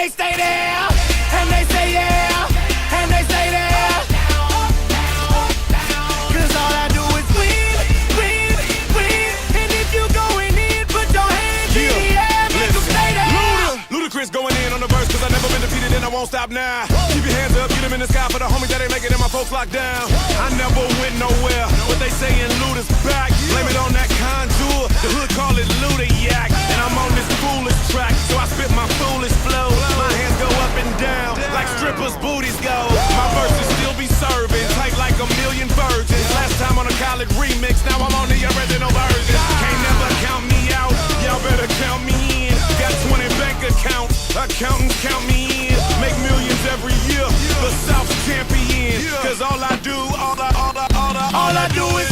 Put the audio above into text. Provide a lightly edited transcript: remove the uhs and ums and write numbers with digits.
they stay there, and they say yeah, and they say there. Cause all I do is win, win, win. And if you going in, put your hands in the air, make them stay there. Ludacris going in on the verse, cause I never been defeated and I won't stop now. Keep your hands up, get them in the sky for the homies that ain't making it, my folks locked down. I never went nowhere, but they saying Luda's back. Blame it on that contour, the hood call it Luda-yak. And I'm on this foolish track, so I spit my foolish flow. My hands go up and down, like strippers' booties go. My verses still be serving, tight like a million virgins. Last time on a college remix, now I'm on the original version. Can't never count me out, y'all better count me in. Got 20 bank accounts, accountants count me in. Make millions every year, the South's champion. Cause all I do, all I do is